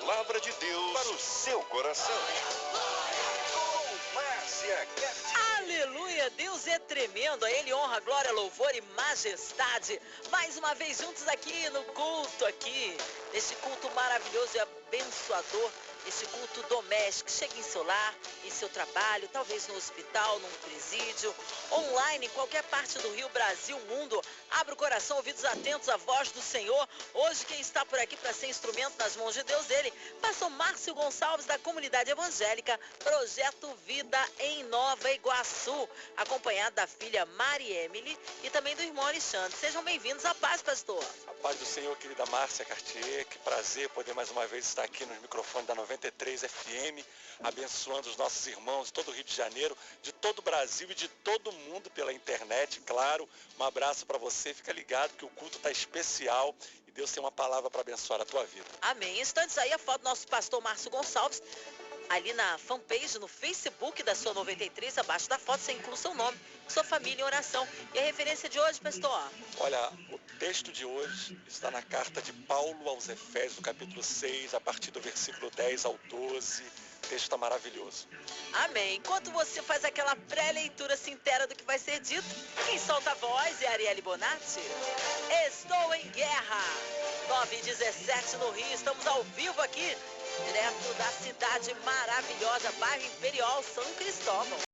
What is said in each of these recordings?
palavra de Deus para o seu coração. Com Márcia Cartier. Aleluia, Deus é tremendo, a Ele honra, glória, louvor e majestade. Mais uma vez juntos aqui no culto aqui, nesse culto maravilhoso e abençoador, esse culto doméstico. Chega em seu lar, em seu trabalho, talvez no hospital, num presídio, online, em qualquer parte do Rio, Brasil, mundo. Abra o coração, ouvidos atentos à voz do Senhor. Hoje quem está por aqui para ser instrumento nas mãos de Deus, ele, pastor Márcio Gonçalves, da comunidade evangélica Projeto Vida em Nova Iguaçu, acompanhado da filha Mari Emily e também do irmão Alexandre. Sejam bem-vindos. À paz, pastor. A paz do Senhor, querida Márcia Cartier. Que prazer poder mais uma vez estar aqui nos microfones da 93 FM, abençoando os nossos irmãos de todo o Rio de Janeiro, de todo o Brasil e de todo o mundo pela internet, claro. Um abraço para você, fica ligado que o culto está especial e Deus tem uma palavra para abençoar a tua vida. Amém. Instantes aí a foto do nosso pastor Márcio Gonçalves, ali na fanpage, no Facebook da sua 93, abaixo da foto você inclui seu nome, sua família em oração. E a referência de hoje, pastor? Olha, o texto de hoje está na carta de Paulo aos Efésios, no capítulo 6, a partir do versículo 10 ao 12. O texto está maravilhoso. Amém. Enquanto você faz aquela pré-leitura sincera do que vai ser dito, quem solta a voz é Arielle Bonatti. Estou em guerra. 9h17 no Rio, estamos ao vivo aqui, direto da cidade maravilhosa, bairro Imperial, São Cristóvão.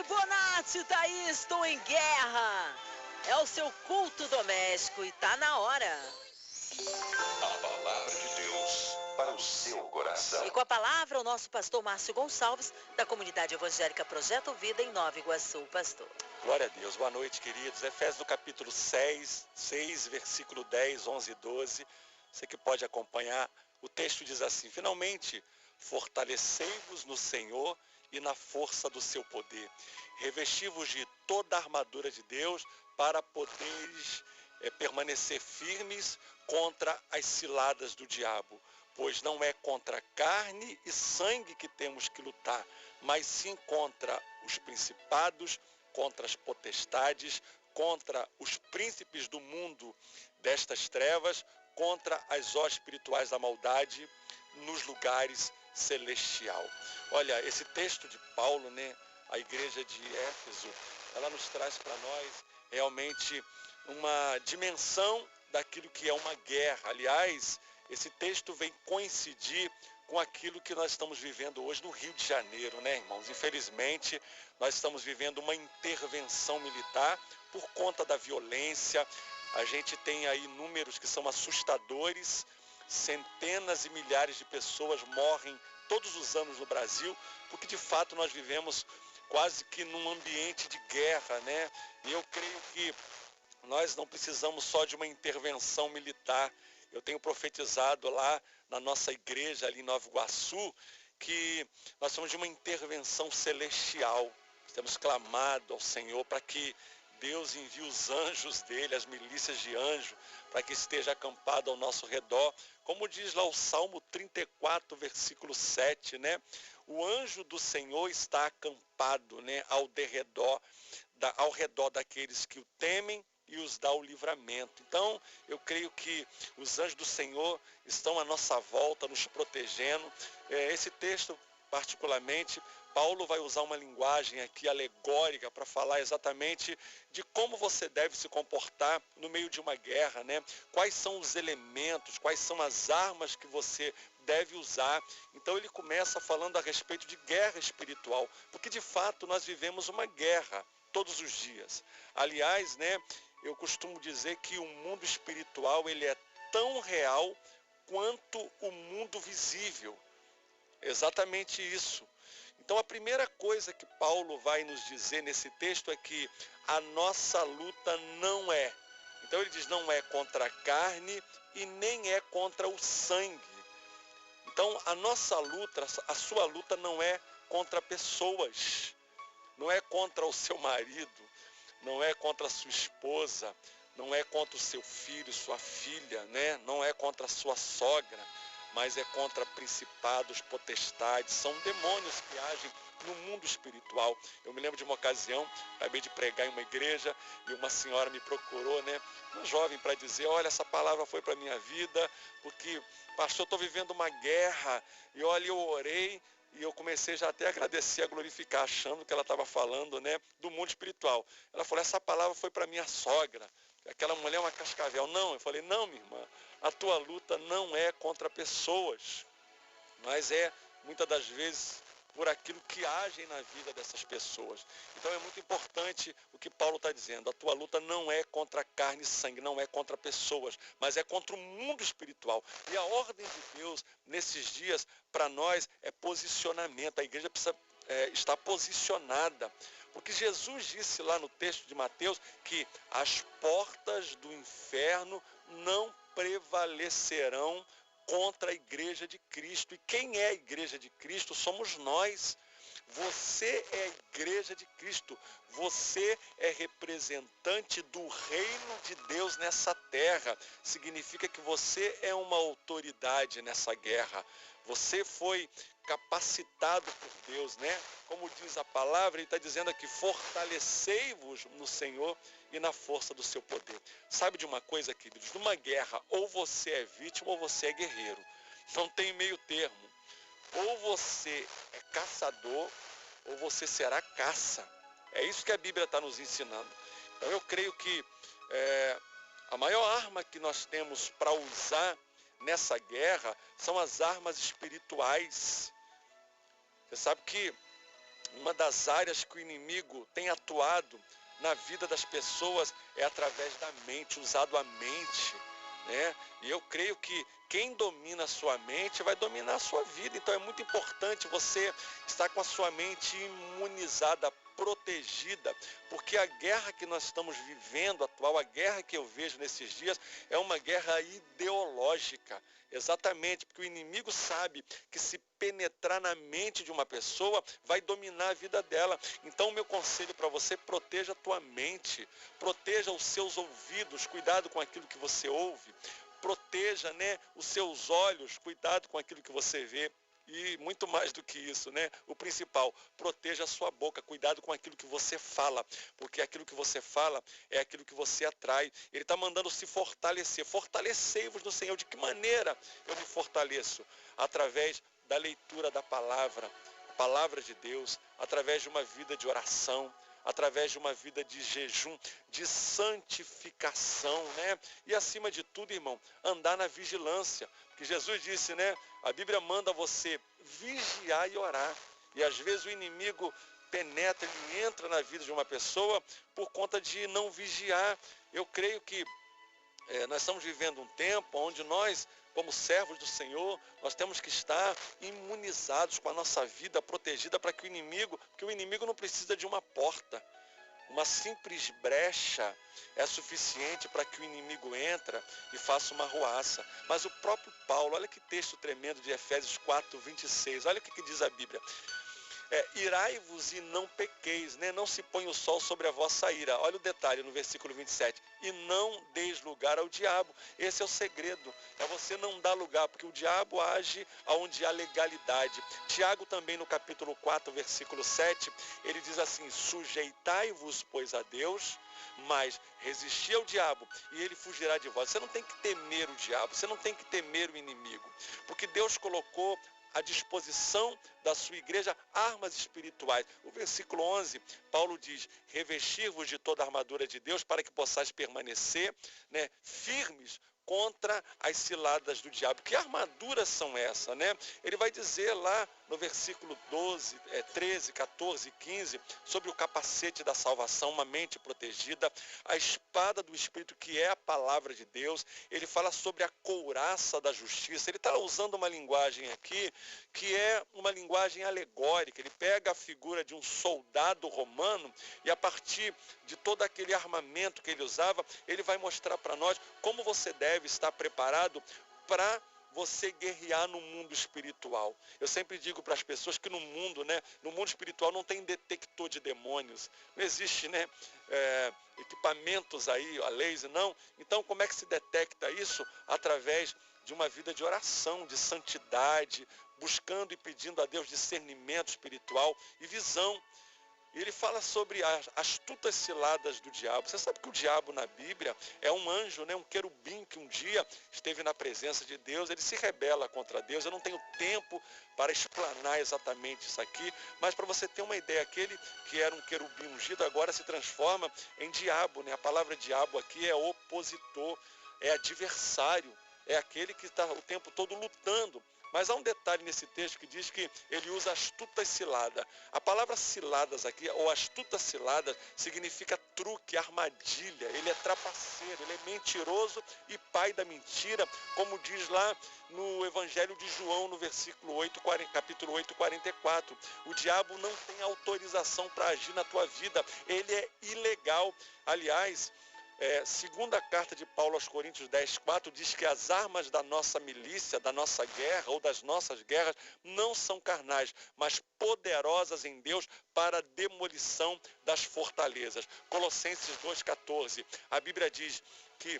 Rony Bonatti, tá aí, estou em guerra. É o seu culto doméstico e tá na hora. A palavra de Deus para o seu coração. E com a palavra, o nosso pastor Márcio Gonçalves, da comunidade evangélica Projeto Vida em Nova Iguaçu. Pastor. Glória a Deus. Boa noite, queridos. Efésios no capítulo 6, versículo 10, 11 e 12. Você que pode acompanhar, o texto diz assim: finalmente, fortalecei-vos no Senhor e na força do seu poder. Revesti-vos de toda a armadura de Deus para poderes permanecer firmes contra as ciladas do diabo. Pois não é contra carne e sangue que temos que lutar, mas sim contra os principados, contra as potestades, contra os príncipes do mundo destas trevas, contra as hostes espirituais da maldade nos lugares celestial. Olha, esse texto de Paulo, né, a igreja de Éfeso, ela nos traz para nós realmente uma dimensão daquilo que é uma guerra. Aliás, esse texto vem coincidir com aquilo que nós estamos vivendo hoje no Rio de Janeiro, né, irmãos? Infelizmente, nós estamos vivendo uma intervenção militar por conta da violência. A gente tem aí números que são assustadores. Centenas e milhares de pessoas morrem todos os anos no Brasil, porque de fato nós vivemos quase que num ambiente de guerra, né? E eu creio que nós não precisamos só de uma intervenção militar. Eu tenho profetizado lá na nossa igreja, ali em Nova Iguaçu, que nós somos de uma intervenção celestial. Temos clamado ao Senhor para que Deus envie os anjos dele, as milícias de anjo, para que esteja acampado ao nosso redor. Como diz lá o Salmo 34, versículo 7, né? O anjo do Senhor está acampado, né, ao redor daqueles que o temem e os dá o livramento. Então, eu creio que os anjos do Senhor estão à nossa volta, nos protegendo. Esse texto, particularmente, Paulo vai usar uma linguagem aqui alegórica para falar exatamente de como você deve se comportar no meio de uma guerra, né? Quais são os elementos, quais são as armas que você deve usar. Então ele começa falando a respeito de guerra espiritual, porque de fato nós vivemos uma guerra todos os dias. Aliás, né, eu costumo dizer que o mundo espiritual ele é tão real quanto o mundo visível. Exatamente isso. Então a primeira coisa que Paulo vai nos dizer nesse texto é que a nossa luta não é. Então ele diz, não é contra a carne e nem é contra o sangue. Então a nossa luta, a sua luta não é contra pessoas, não é contra o seu marido, não é contra a sua esposa, não é contra o seu filho, sua filha, né? Não é contra a sua sogra, mas é contra principados, potestades, são demônios que agem no mundo espiritual. Eu me lembro de uma ocasião, acabei de pregar em uma igreja e uma senhora me procurou, né, uma jovem, para dizer, olha, essa palavra foi para a minha vida, porque, pastor, eu estou vivendo uma guerra, e olha, eu orei, e eu comecei já até a agradecer, a glorificar, achando que ela estava falando, né, do mundo espiritual. Ela falou, essa palavra foi para minha sogra, aquela mulher é uma cascavel. Não, eu falei, não, minha irmã, a tua luta não é contra pessoas, mas é, muitas das vezes, por aquilo que agem na vida dessas pessoas. Então é muito importante o que Paulo está dizendo. A tua luta não é contra carne e sangue, não é contra pessoas, mas é contra o mundo espiritual. E a ordem de Deus, nesses dias, para nós, é posicionamento. A igreja precisa estar posicionada. Porque Jesus disse lá no texto de Mateus que as portas do inferno não prevalecerão contra a igreja de Cristo. E quem é a igreja de Cristo? Somos nós. Você é a igreja de Cristo. Você é representante do reino de Deus nessa terra. Significa que você é uma autoridade nessa guerra. Você foi capacitado por Deus, né? Como diz a palavra, ele está dizendo aqui, fortalecei-vos no Senhor e na força do seu poder. Sabe de uma coisa, queridos? Numa guerra, ou você é vítima ou você é guerreiro. Não tem meio termo. Ou você é caçador ou você será caça. É isso que a Bíblia está nos ensinando. Então eu creio que a maior arma que nós temos para usar nessa guerra são as armas espirituais. Você sabe que uma das áreas que o inimigo tem atuado na vida das pessoas é através da mente, usado a mente, né? E eu creio que quem domina a sua mente vai dominar a sua vida. Então é muito importante você estar com a sua mente imunizada, protegida, porque a guerra que nós estamos vivendo atual, a guerra que eu vejo nesses dias, é uma guerra ideológica. Exatamente, porque o inimigo sabe que se penetrar na mente de uma pessoa, vai dominar a vida dela. Então o meu conselho para você, proteja a tua mente, proteja os seus ouvidos, cuidado com aquilo que você ouve, proteja, né, os seus olhos, cuidado com aquilo que você vê. E muito mais do que isso, né? O principal, proteja a sua boca, cuidado com aquilo que você fala, porque aquilo que você fala é aquilo que você atrai. Ele está mandando se fortalecer. Fortalecei-vos no Senhor. De que maneira eu me fortaleço? Através da leitura da palavra, a palavra de Deus, através de uma vida de oração, através de uma vida de jejum, de santificação, né? E acima de tudo, irmão, andar na vigilância. Porque Jesus disse, né? A Bíblia manda você vigiar e orar. E às vezes o inimigo penetra, ele entra na vida de uma pessoa por conta de não vigiar. Eu creio que nós estamos vivendo um tempo onde nós, como servos do Senhor, nós temos que estar imunizados com a nossa vida protegida para que porque o inimigo não precisa de uma porta. Uma simples brecha é suficiente para que o inimigo entre e faça uma ruaça. Mas o próprio Paulo, olha que texto tremendo de Efésios 4:26, olha o que diz a Bíblia. Irai-vos e não pequeis, né? Não se põe o sol sobre a vossa ira. Olha o detalhe no versículo 27. E não deis lugar ao diabo. Esse é o segredo. É você não dar lugar, porque o diabo age onde há legalidade. Tiago também no capítulo 4, versículo 7, ele diz assim, sujeitai-vos, pois, a Deus, mas resisti ao diabo e ele fugirá de vós. Você não tem que temer o diabo, você não tem que temer o inimigo, porque Deus colocou à disposição da sua igreja armas espirituais. O versículo 11, Paulo diz, revestir-vos de toda a armadura de Deus para que possais permanecer, né, firmes contra as ciladas do diabo. Que armaduras são essas, né? Ele vai dizer lá no versículo 12, 13, 14 e 15, sobre o capacete da salvação, uma mente protegida, a espada do Espírito, que é a palavra de Deus. Ele fala sobre a couraça da justiça. Ele está usando uma linguagem aqui que é uma linguagem alegórica. Ele pega a figura de um soldado romano e a partir de todo aquele armamento que ele usava, ele vai mostrar para nós como você deve estar preparado para você guerrear no mundo espiritual. Eu sempre digo para as pessoas que no mundo espiritual não tem detector de demônios, não existe, né, equipamentos aí, a laser, não. Então, como é que se detecta isso? Através de uma vida de oração, de santidade, buscando e pedindo a Deus discernimento espiritual e visão. E ele fala sobre as astutas ciladas do diabo. Você sabe que o diabo na Bíblia é um anjo, né? Um querubim que um dia esteve na presença de Deus. Ele se rebela contra Deus. Eu não tenho tempo para explanar exatamente isso aqui, mas para você ter uma ideia, aquele que era um querubim ungido agora se transforma em diabo, né? A palavra diabo aqui é opositor, é adversário, é aquele que está o tempo todo lutando. Mas há um detalhe nesse texto que diz que ele usa astutas ciladas. A palavra ciladas aqui, ou astutas ciladas, significa truque, armadilha. Ele é trapaceiro, ele é mentiroso e pai da mentira, como diz lá no Evangelho de João, no versículo 8, capítulo 8, 44. O diabo não tem autorização para agir na tua vida. Ele é ilegal. Aliás, segunda carta de Paulo aos Coríntios 10:4 diz que as armas da nossa milícia, da nossa guerra ou das nossas guerras não são carnais, mas poderosas em Deus para a demolição das fortalezas. Colossenses 2:14, a Bíblia diz que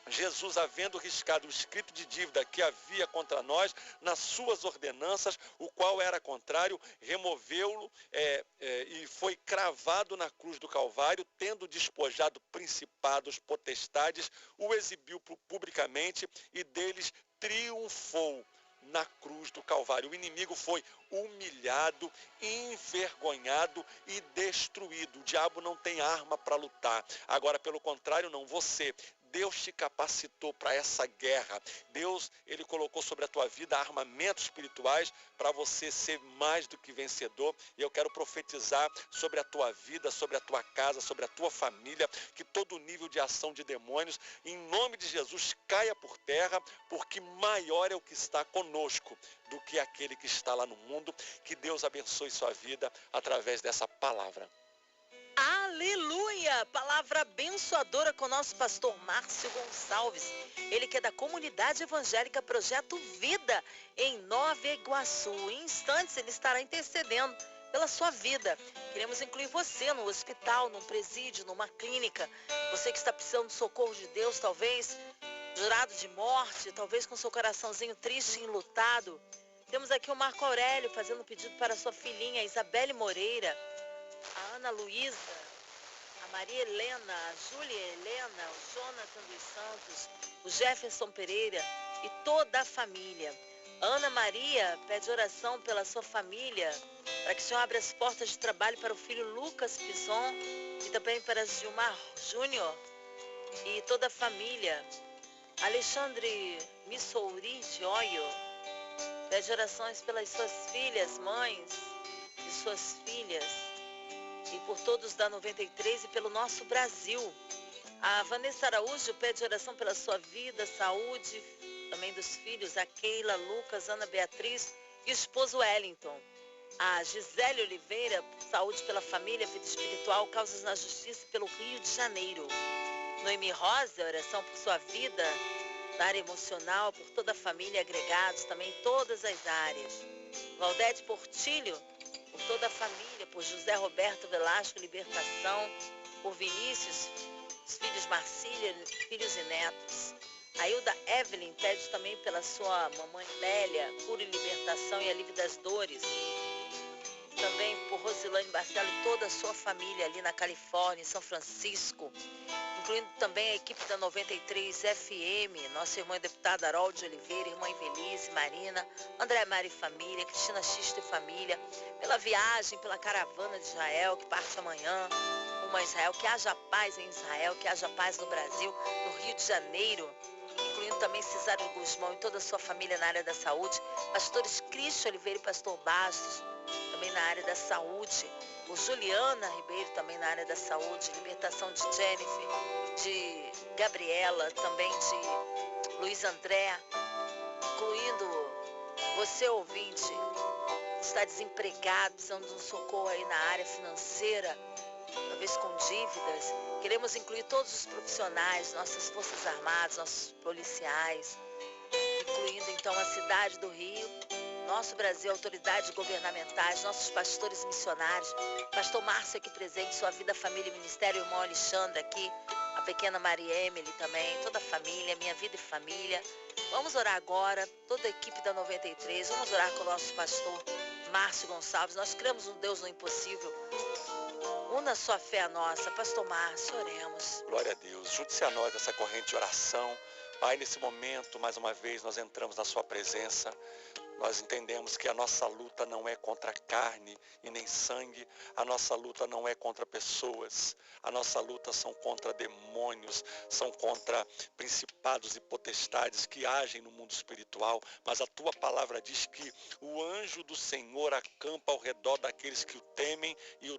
Jesus, havendo riscado o escrito de dívida que havia contra nós, nas suas ordenanças, o qual era contrário, removeu-lo e foi cravado na cruz do Calvário, tendo despojado principados, potestades, o exibiu publicamente e deles triunfou na cruz do Calvário. O inimigo foi humilhado, envergonhado e destruído. O diabo não tem arma para lutar. Agora, pelo contrário, não, você Deus te capacitou para essa guerra. Deus, Ele colocou sobre a tua vida armamentos espirituais para você ser mais do que vencedor. E eu quero profetizar sobre a tua vida, sobre a tua casa, sobre a tua família, que todo nível de ação de demônios, em nome de Jesus, caia por terra, porque maior é o que está conosco do que aquele que está lá no mundo. Que Deus abençoe sua vida através dessa palavra. Aleluia! Palavra abençoadora com o nosso pastor Márcio Gonçalves. Ele que é da comunidade evangélica Projeto Vida, em Nova Iguaçu. Em instantes ele estará intercedendo pela sua vida. Queremos incluir você no hospital, num presídio, numa clínica. Você que está precisando do socorro de Deus, talvez jurado de morte, talvez com seu coraçãozinho triste e enlutado. Temos aqui o Marco Aurélio fazendo um pedido para sua filhinha, a Isabelle Moreira, a Ana Luísa, a Maria Helena, a Júlia Helena, o Jonathan dos Santos, o Jefferson Pereira e toda a família. Ana Maria pede oração pela sua família, para que o Senhor abra as portas de trabalho para o filho Lucas Pison e também para Gilmar Júnior e toda a família. Alexandre Missouri de Oio pede orações pelas suas filhas, mães e suas filhas, e por todos da 93 e pelo nosso Brasil. A Vanessa Araújo pede oração pela sua vida, saúde, também dos filhos, a Keila, Lucas, Ana Beatriz e o esposo Wellington. A Gisele Oliveira, saúde pela família, vida espiritual, causas na justiça pelo Rio de Janeiro. Noemi Rosa, oração por sua vida, na área emocional, por toda a família, agregados também em todas as áreas. Valdete Portilho, por toda a família, por José Roberto Velasco, libertação, por Vinícius, os filhos Marcília, filhos e netos. A Hilda Evelyn pede também pela sua mamãe Lélia, cura e libertação e alívio das dores. Também por Rosilane Barcelo e toda a sua família ali na Califórnia, em São Francisco, incluindo também a equipe da 93 FM, nossa irmã deputada Harold de Oliveira, irmã Invelise, Marina, André Mari e família, Cristina Xisto e família, pela viagem, pela caravana de Israel, que parte amanhã, rumo a Israel, que haja paz em Israel, que haja paz no Brasil, no Rio de Janeiro, incluindo também Cesário Guzmão e toda a sua família na área da saúde, pastores Cristo Oliveira e pastor Bastos, também na área da saúde, o Juliana Ribeiro também na área da saúde, libertação de Jennifer, de Gabriela, também de Luiz André, incluindo você ouvinte, que está desempregado, precisando de um socorro aí na área financeira, talvez com dívidas. Queremos incluir todos os profissionais, nossas forças armadas, nossos policiais, incluindo então a cidade do Rio, nosso Brasil, autoridades governamentais, nossos pastores missionários, pastor Márcio aqui presente, sua vida, família e ministério, o irmão Alexandre aqui, a pequena Maria Emily também, toda a família, minha vida e família. Vamos orar agora, toda a equipe da 93, vamos orar com o nosso pastor Márcio Gonçalves. Nós cremos um Deus no impossível. Una sua fé a nossa. Pastor Márcio, oremos. Glória a Deus. Junte-se a nós nessa corrente de oração. Pai, nesse momento, mais uma vez, nós entramos na sua presença. Nós entendemos que a nossa luta não é contra carne e nem sangue, a nossa luta não é contra pessoas, a nossa luta são contra demônios, são contra principados e potestades que agem no mundo espiritual, mas a tua palavra diz que o anjo do Senhor acampa ao redor daqueles que o temem e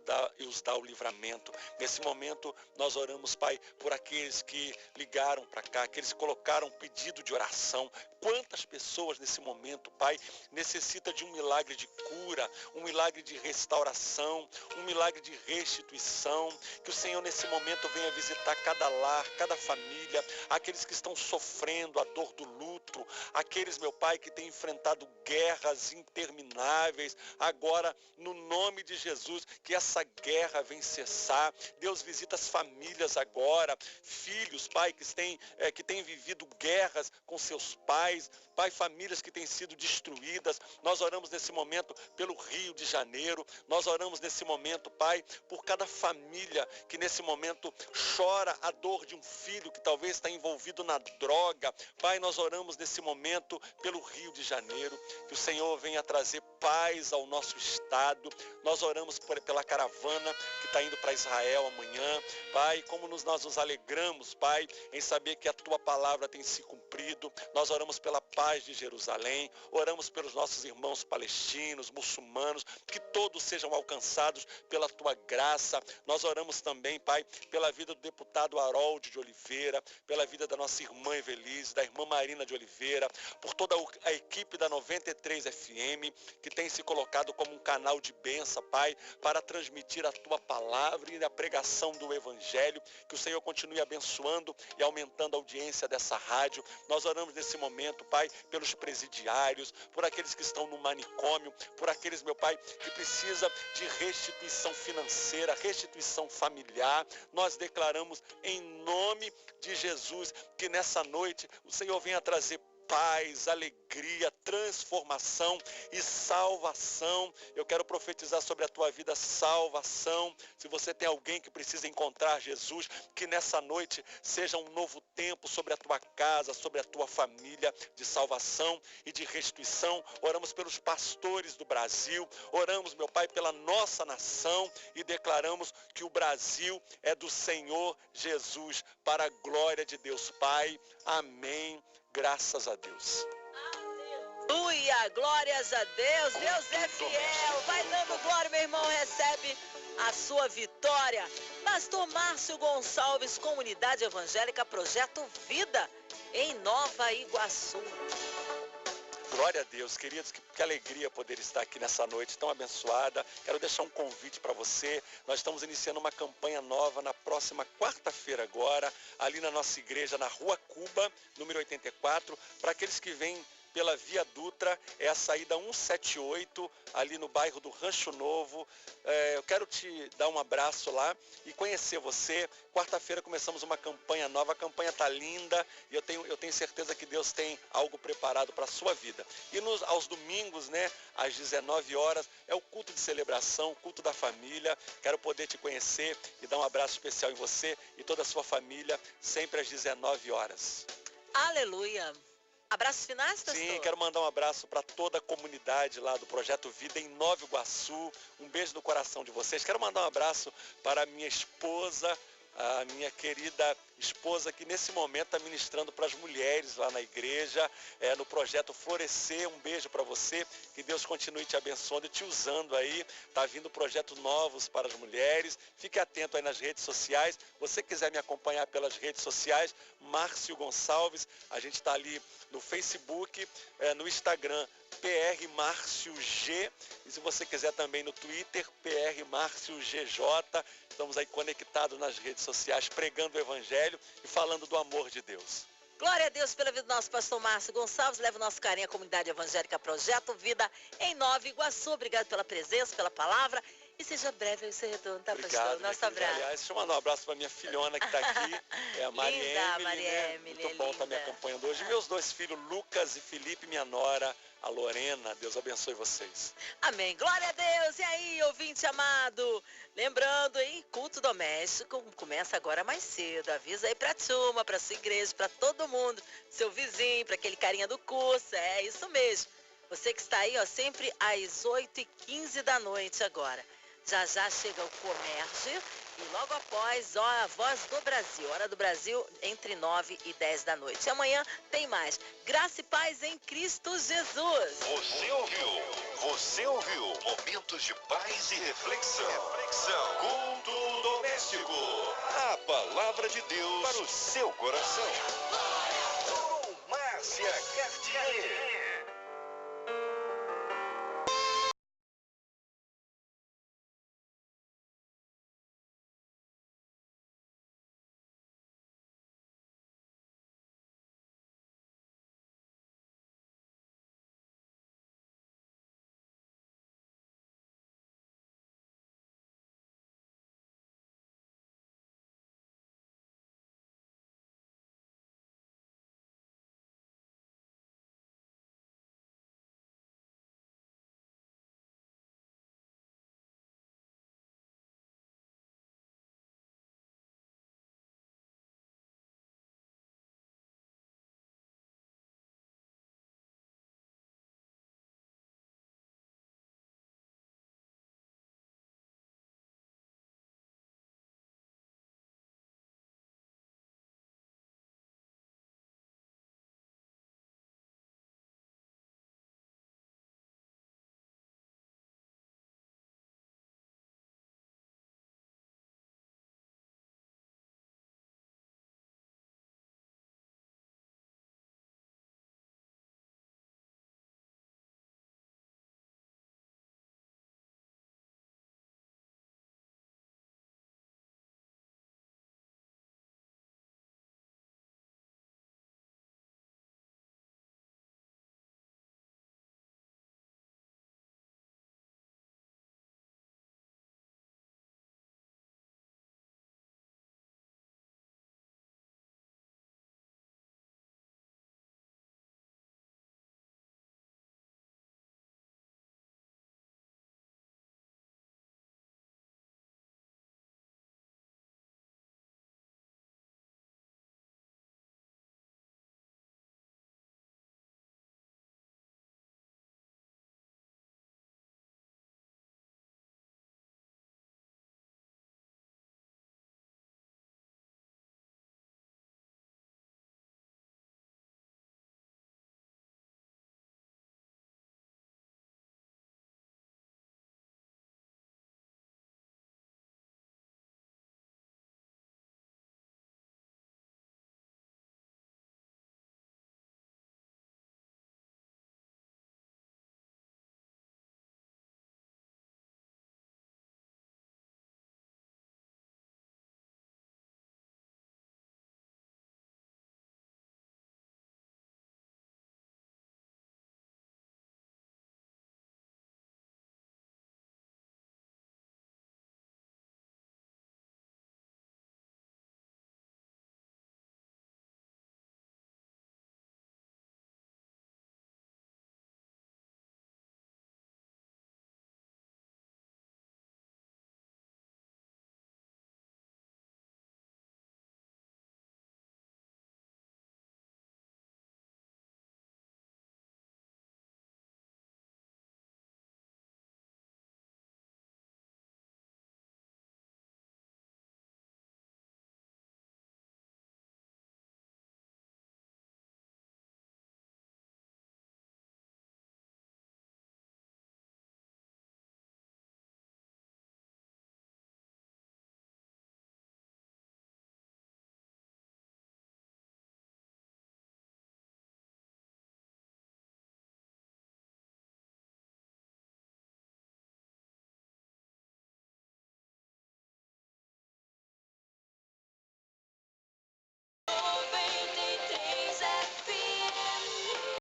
os dá o livramento. Nesse momento nós oramos, Pai, por aqueles que ligaram para cá, aqueles que colocaram um pedido de oração. Quantas pessoas nesse momento, Pai, necessita de um milagre de cura, um milagre de restauração, um milagre de restituição. Que o Senhor nesse momento venha visitar cada lar, cada família, aqueles que estão sofrendo a dor do luto, aqueles, meu Pai, que têm enfrentado guerras intermináveis. Agora, no nome de Jesus, que essa guerra venha cessar. Deus, visita as famílias agora, filhos, Pai, que têm vivido guerras com seus pais, Pai, famílias que têm sido destruídas. Nós oramos nesse momento pelo Rio de Janeiro. Nós oramos nesse momento, Pai, por cada família que nesse momento chora a dor de um filho que talvez está envolvido na droga. Pai, nós oramos nesse momento pelo Rio de Janeiro, que o Senhor venha trazer paz ao nosso estado. Nós oramos pela caravana que está indo para Israel amanhã. Pai, como nós nos alegramos, Pai, em saber que a Tua palavra tem se cumprido. Nós oramos pela paz de Jerusalém, oramos pelos nossos irmãos palestinos, muçulmanos, que todos sejam alcançados pela Tua graça. Nós oramos também, Pai, pela vida do deputado Harold de Oliveira, pela vida da nossa irmã Evelise, da irmã Marina de Oliveira, por toda a equipe da 93 FM, que tem se colocado como um canal de bênção, Pai, para transmitir a Tua palavra e a pregação do Evangelho. Que o Senhor continue abençoando e aumentando a audiência dessa rádio. Nós oramos nesse momento, Pai, pelos presidiários, por aqueles que estão no manicômio, por aqueles, meu Pai, que precisa de restituição financeira, restituição familiar. Nós declaramos em nome de Jesus que nessa noite o Senhor venha trazer paz, alegria, transformação e salvação. Eu quero profetizar sobre a tua vida salvação. Se você tem alguém que precisa encontrar Jesus, que nessa noite seja um novo tempo sobre a tua casa, sobre a tua família, de salvação e de restituição. Oramos pelos pastores do Brasil, oramos, meu Pai, pela nossa nação e declaramos que o Brasil é do Senhor Jesus, para a glória de Deus Pai. Amém. Graças a Deus. Aleluia, glórias a Deus. Deus é fiel. Vai dando glória, meu irmão, recebe a sua vitória. Pastor Márcio Gonçalves, Comunidade Evangélica Projeto Vida, em Nova Iguaçu. Glória a Deus, queridos, que alegria poder estar aqui nessa noite tão abençoada. Quero deixar um convite para você. Nós estamos iniciando uma campanha nova na próxima quarta-feira agora, ali na nossa igreja, na Rua Cuba, número 84, para aqueles que vêm pela Via Dutra, é a saída 178, ali no bairro do Rancho Novo. Eu quero te dar um abraço lá e conhecer você. Quarta-feira começamos uma campanha nova, a campanha está linda e eu tenho certeza que Deus tem algo preparado para a sua vida. E aos domingos, né, às 19 horas, é o culto de celebração, o culto da família. Quero poder te conhecer e dar um abraço especial em você e toda a sua família, sempre às 19 horas. Aleluia. Abraços finais, pastor? Sim, quero mandar um abraço para toda a comunidade lá do Projeto Vida em Nova Iguaçu. Um beijo no coração de vocês. Quero mandar um abraço para a minha esposa, a minha querida esposa que nesse momento está ministrando para as mulheres lá na igreja, no projeto Florescer. Um beijo para você, que Deus continue te abençoando e te usando aí. Está vindo projetos novos para as mulheres. Fique atento aí nas redes sociais. Você quiser me acompanhar pelas redes sociais, Márcio Gonçalves, a gente está ali no Facebook, no Instagram, PR Márcio G, e se você quiser também no Twitter, PR Márcio GJ. Estamos aí conectados nas redes sociais, pregando o Evangelho e falando do amor de Deus. Glória a Deus pela vida do nosso pastor Márcio Gonçalves. Leva o nosso carinho à Comunidade Evangélica Projeto Vida em Nova Iguaçu. Obrigado pela presença, pela palavra. E seja breve o seu retorno, tá, pastor? Nosso abraço. Aliás, deixa eu mandar um abraço para minha filhona que está aqui, é a Maria Emily, Muito bom estar me acompanhando hoje. Meus dois filhos, Lucas e Felipe, minha nora, a Lorena. Deus abençoe vocês. Amém. Glória a Deus. E aí, ouvinte amado? Lembrando, hein? Culto doméstico começa agora mais cedo. Avisa aí pra turma, pra sua igreja, pra todo mundo. Seu vizinho, pra aquele carinha do curso. É isso mesmo. Você que está aí, ó, sempre às 8h15 da noite agora. Já já chega o Comércio e logo após, ó, a Voz do Brasil, Hora do Brasil, entre 9 e 10 da noite. E amanhã tem mais. Graça e paz em Cristo Jesus. Você ouviu Momentos de Paz e Reflexão. Culto doméstico. A palavra de Deus para o seu coração. Com Márcia Cartier.